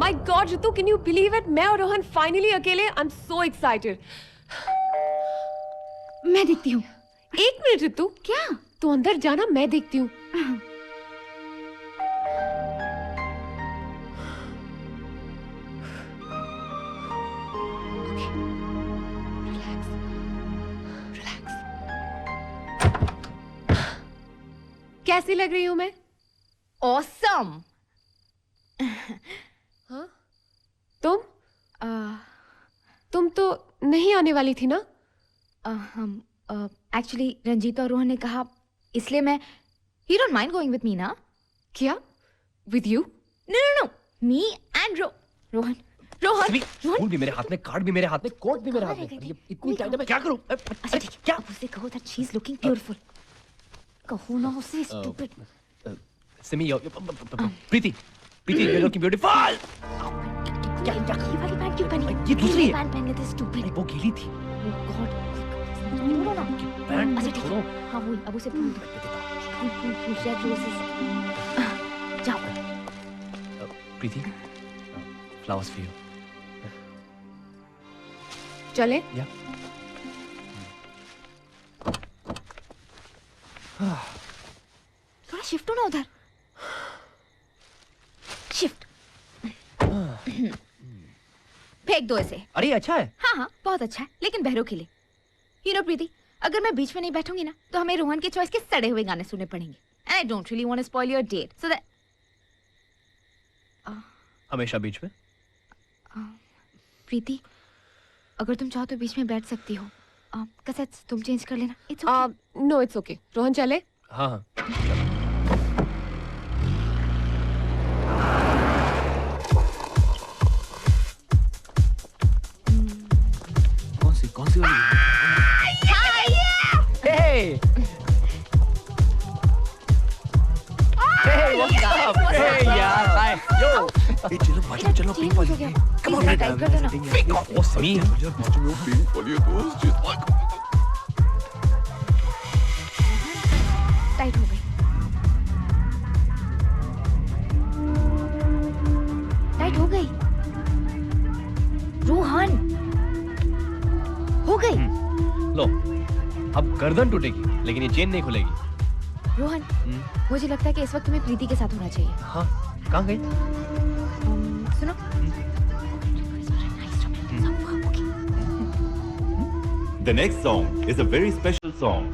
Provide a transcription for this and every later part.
My God Ritu, can you believe it? मैं और Rohan finally अकेले। I am so excited. मैं देखती हूँ। एक मिनट ऋतु। क्या? तू अंदर जाना, मैं देखती हूँ। कैसी लग रही हूँ मैं? Awesome. हाँ? तुम तो नहीं आने वाली थी ना? हम एक्चुअली रंजीत और रोहन ने कहा, इसलिए मैं You don't mind going with me ना? क्या? With you? No. Me and Rohan. फूल भी मेरे हाथ में, कार्ड भी मेरे हाथ में, कोट भी मेरे हाथ में। ये इतनी टाइट है, मैं क्या करूं? अच्छा ठीक, क्या? उसे कहो that she's looking beautiful. कहो ना उसे, stupid. Simi, Preeti, you're looking beautiful. क्या ये वाली पैंट क्यों पहनी? ये दूसरी है। पैंट पहन लेते stupid. वो गीली थी। Oh God. बोलो ना। पैंट अच्छा ठीक है। हाँ वही, अब उसे फूल red roses. जाओ। प्रीति, flowers for you. चले? या। थोड़ा शिफ्ट हो ना उधर। शिफ्ट। फेंक दो इसे। अरे अच्छा है। हाँ बहुत अच्छा है, लेकिन बहरों के लिए। You know प्रीति, अगर मैं बीच में नहीं बैठूंगी ना, तो हमें रोहन के चॉइस के सड़े हुए गाने सुनने पड़ेंगे। And I don't really want to spoil your date, so that हमेशा बीच में? प्रीति, अगर तुम चाहो तो बीच में बैठ सकती हो। कैसेट्स तुम चेंज कर लेना। It's okay. No, it's okay. Rohan चले? हाँ। कौन सी वाली? Hey! Hey, what's up? Hey, यार, bye. Yo. चलो, पिंक वाली है। Come on, टाइप कर दो ना। Pink of Simi. यार बाजू में वो पिंक वाली है दोस्त। टाइट हो गई। टाइट हो गई। रोहन, हो गई। लो, अब गर्दन टूटेगी, लेकिन ये चेन नहीं खुलेगी। रोहन, मुझे लगता है कि इस वक्त तुम्हें प्रीति के साथ होना चाहिए। हाँ, कहाँ गई? सुनो। The next song is a very special song.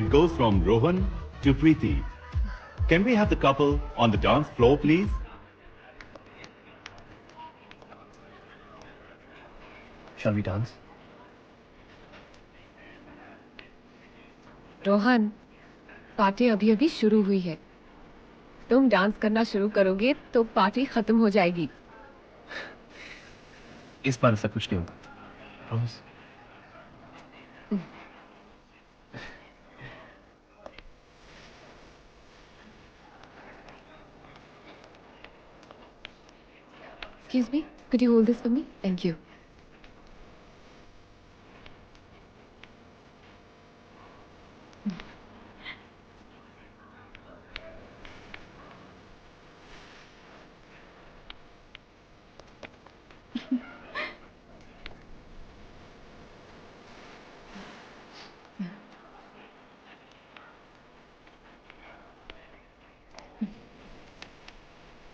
It goes from Rohan to Preeti. Can we have the couple on the dance floor, please? Shall we dance? Rohan, party अभी अभी शुरू हुई है। तुम डांस करना शुरू करोगे तो पार्टी खत्म हो जाएगी। इस बार ऐसा कुछ नहीं होगा। Promise? Excuse me, could you hold this for me? Thank you.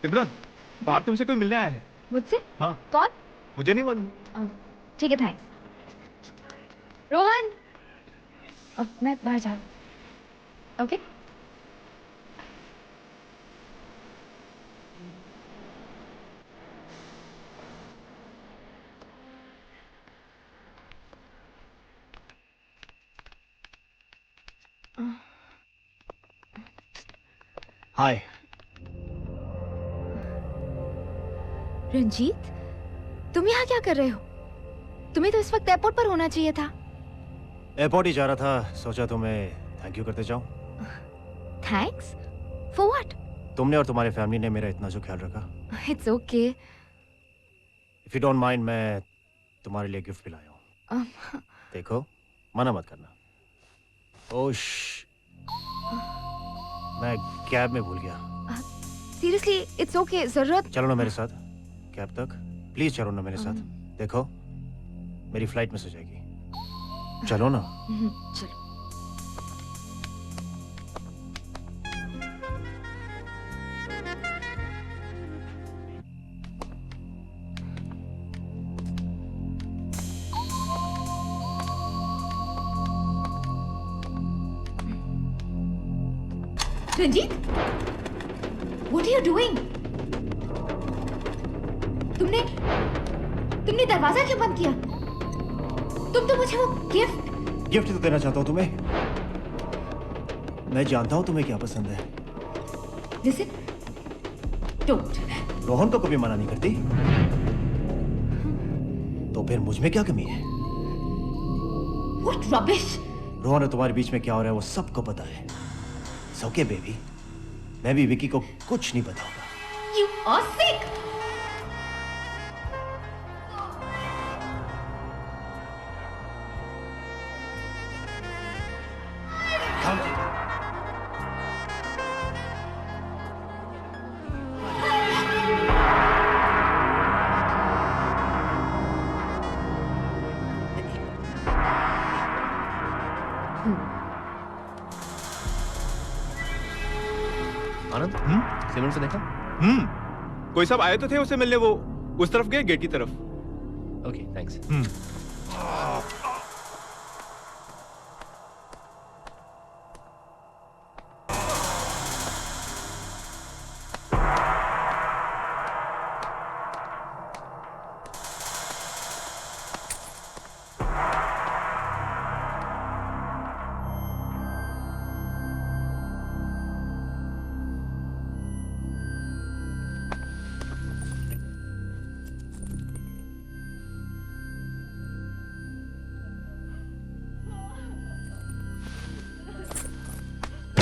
सिमरन, बाहर तुमसे कोई मिलने आया है। मुझसे? हाँ। कौन? मुझे नहीं मालूम। ठीक है, थैंक्स। रोहन, अब मैं बाहर जा रहा हूँ। ओके? हाय। रंजीत, तुम यहाँ क्या कर रहे हो? तुम्हें तो इस वक्त एयरपोर्ट पर होना चाहिए था। एयरपोर्ट ही जा रहा था, सोचा तुम्हें थैंक यू करते जाऊं। थैंक्स? For what? तुमने और तुम्हारी फैमिली ने मेरा इतना जो ख्याल रखा। It's okay. If you don't mind, मैं तुम्हारे लिए गिफ्ट भी लाया हूँ। देखो, मना मत करना। ओश, मैं कैब में भूल गया। Seriously, it's okay. जरूरत? चलो ना मेरे साथ। कैब तक प्लीज चलो ना मेरे साथ। देखो मेरी फ्लाइट मिस हो जाएगी, चलो ना। चलो। Ranjit, what are you doing? तुमने दरवाजा क्यों बंद किया? तुम तो मुझे वो गिफ्ट तो देना चाहता हूँ तुम्हें। मैं जानता हूँ तुम्हें क्या पसंद है। Listen, don't. रोहन को कभी मना नहीं करती, तो फिर मुझ में क्या कमी है? What rubbish! रोहन और तुम्हारे बीच में क्या हो रहा है वो सबको पता है। ओके बेबी, मैं भी विकी को कुछ नहीं बताऊंगा। You are sick! आनंद, सिमरन से देखा? कोई सब आए तो थे उसे मिलने, वो उस तरफ गए, गेट की तरफ। Okay, thanks.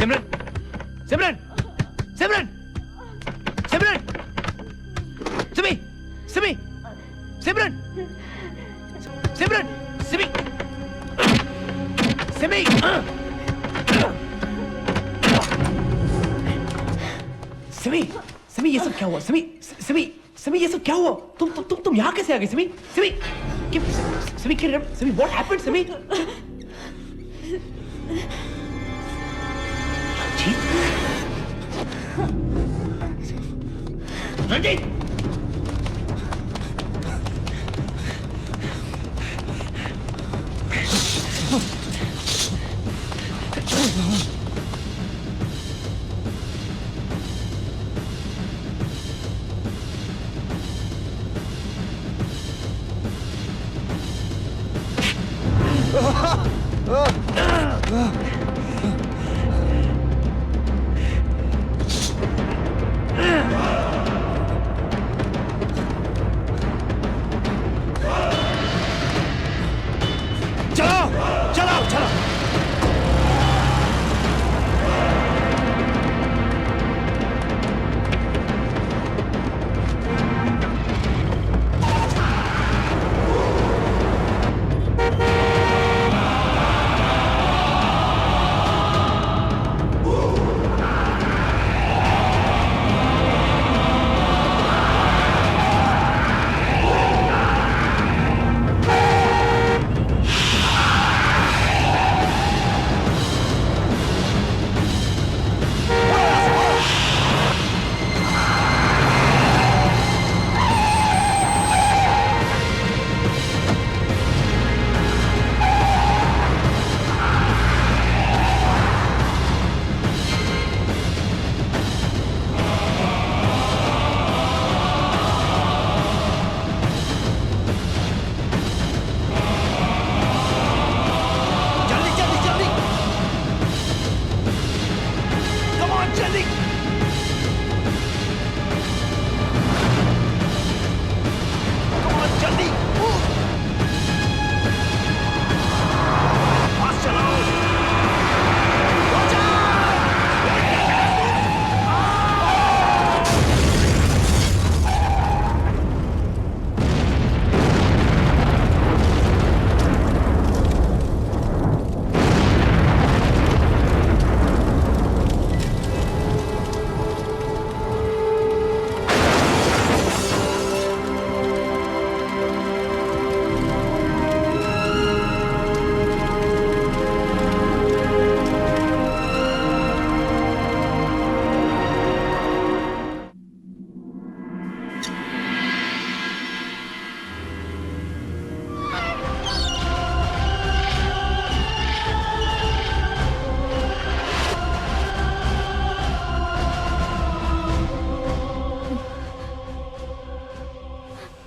सिमरन, सिमरन, सिमरन, सिमरन, सिमी, सिमी, सिमरन, सिमरन, सिमी, सिमी, सिमी, सिमी, ये सब क्या हुआ? सिमी, सिमी, सिमी, ये सब क्या हुआ? तुम यहाँ कैसे आ गए? Simi, Simi, Simi, Simi, what happened? Simi, Ranjit!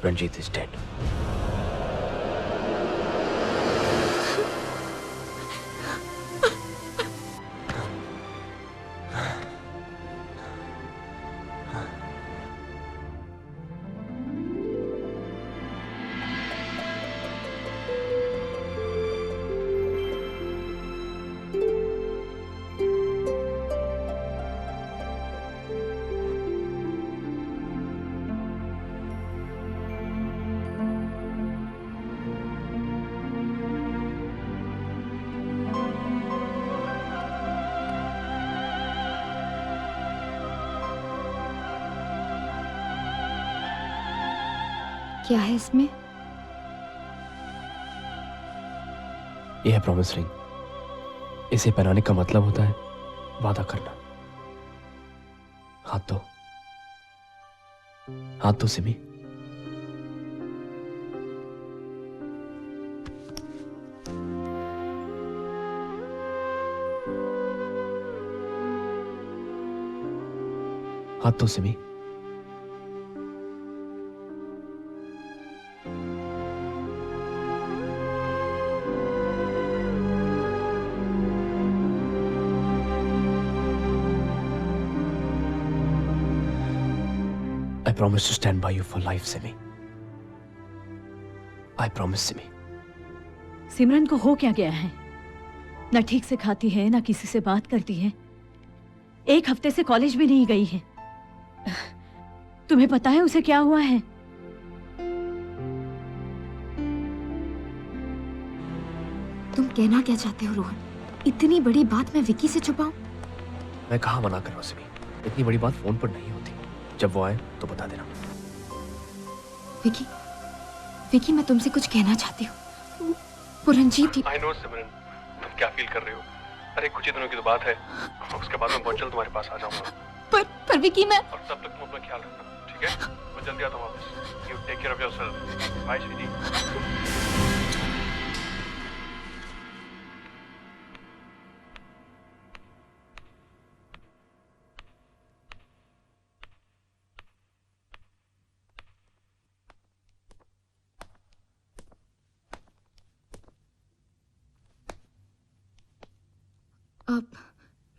Ranjit is dead. क्या है इसमें? यह है प्रॉमिस रिंग। इसे पहनाने का मतलब होता है वादा करना। हाथ दो, हाथ दो सिमी। हाथ दो Simi. I promise to stand by you for life, Simi. I promise, Simi. सिमरन को हो क्या गया है? ना ठीक से खाती है, ना किसी से बात करती है। 1 हफ्ते से कॉलेज भी नहीं गई है। तुम्हें पता है उसे क्या हुआ है? तुम कहना क्या चाहते हो रोहन? इतनी बड़ी बात मैं विकी से छुपाऊं? मैं कहाँ मना कर रहा हूँ सिमी। इतनी बड़ी बात फोन पर नहीं होती। जब वो आए तो बता देना। विकी, विकी मैं तुमसे कुछ कहना चाहती हूँ। वो रंजीत I know सिमरन, तुम क्या फील कर रहे हो? अरे कुछ ही दिनों की तो बात है, उसके बाद मैं बहुत जल्द तुम्हारे पास आ जाऊंगा। पर विकी मैं और तब तक तुम अपना ख्याल रखना, ठीक है? मैं जल्दी आता हूँ वापस। You take care of yourself. Bye Sweety. अब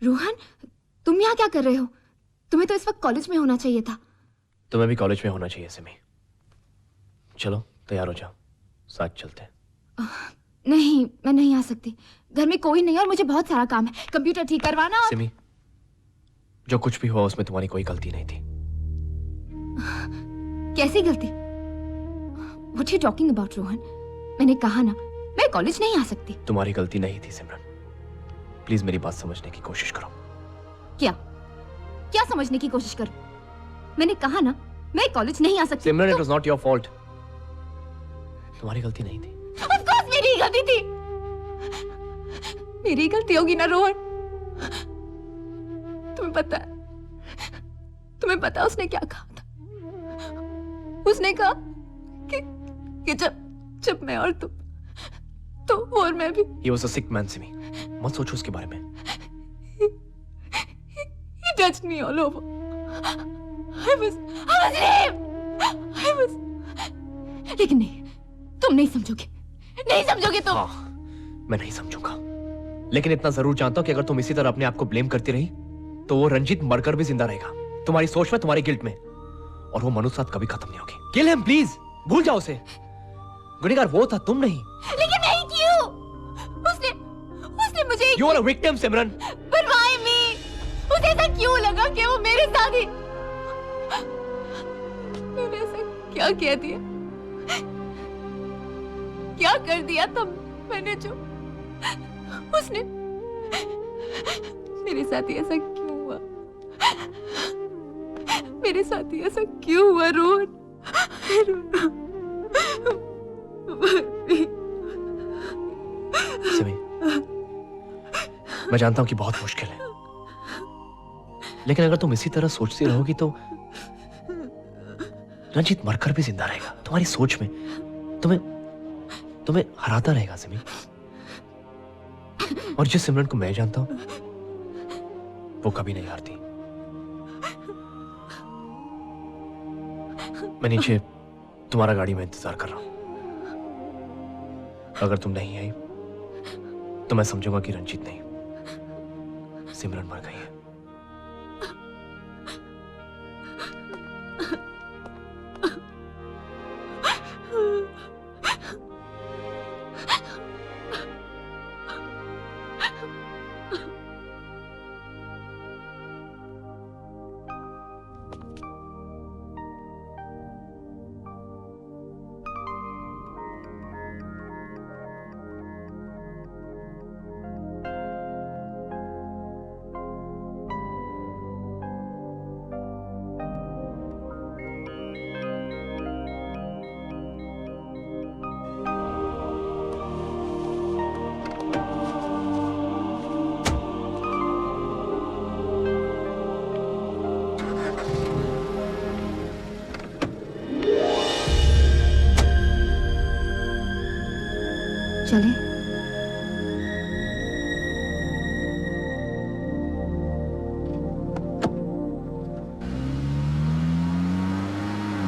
रोहन, तुम यहाँ क्या कर रहे हो? तुम्हें तो इस वक्त कॉलेज में होना चाहिए था। तुम्हें भी कॉलेज में होना चाहिए सिमी। चलो तैयार हो जाओ, साथ चलते हैं। नहीं, मैं नहीं आ सकती। घर में कोई नहीं और मुझे बहुत सारा काम है। कंप्यूटर ठीक करवाना और... सिमी, जो कुछ भी हुआ उसमें तुम्हारी कोई गलती नहीं थी। कैसी गलती? What are you talking about, Rohan? मैंने कहा ना, मैं कॉलेज नहीं आ सकती। तुम्हारी गलती नहीं थी सिमरन। प्लीज मेरी बात समझने की कोशिश करो। क्या समझने की कोशिश करो? मैंने कहा ना, मैं कॉलेज नहीं आ सकती। Simran, it was not your fault. तुम्हारी गलती नहीं थी। Of course मेरी ही गलती थी। मेरी गलती होगी ना रोहन? तुम्हें पता है उसने क्या कहा था? उसने कहा कि जब मैं और तुम, तो वो और मैं भी। He was a sick man, Simi. मत सोचो उसके बारे में। He touched me all over. I was raped. लेकिन नहीं, तुम नहीं समझोगे तुम। हाँ, मैं नहीं समझूंगा। लेकिन इतना जरूर जानता हूं कि अगर तुम इसी तरह अपने आप को ब्लेम करती रही, तो वो रंजीत मरकर भी जिंदा रहेगा। तुम्हारी सोच में, तुम्हारी गिल्ट में, और वो मनु साथ कभी खत्म नहीं होगी। किल हिम प्लीज, भूल जाओ उसे। गुनहगार वो था, तुम नहीं। लेकिन नहीं, क्यों? उसने मुझे You are a victim, Simran. But why me? उसे ऐसा क्यों लगा कि वो मेरे साथ ही? मैंने ऐसा क्या कह दिया? क्या कर दिया था मैंने जो उसने मेरे साथ ही ऐसा क्यों हुआ? मेरे साथ ही ऐसा क्यों हुआ रोहन? सिमी, मैं जानता हूं कि बहुत मुश्किल है, लेकिन अगर तुम इसी तरह सोचती रहोगी तो रंजीत मरकर भी जिंदा रहेगा। तुम्हारी सोच में तुम्हें हराता रहेगा सिमी। और जिस सिमरन को मैं जानता हूं, वो कभी नहीं हारती। मैं नीचे तुम्हारा गाड़ी में इंतजार कर रहा हूं। अगर तुम नहीं आई तो मैं समझूंगा कि रंजीत नहीं, सिमरन मर गई है। चले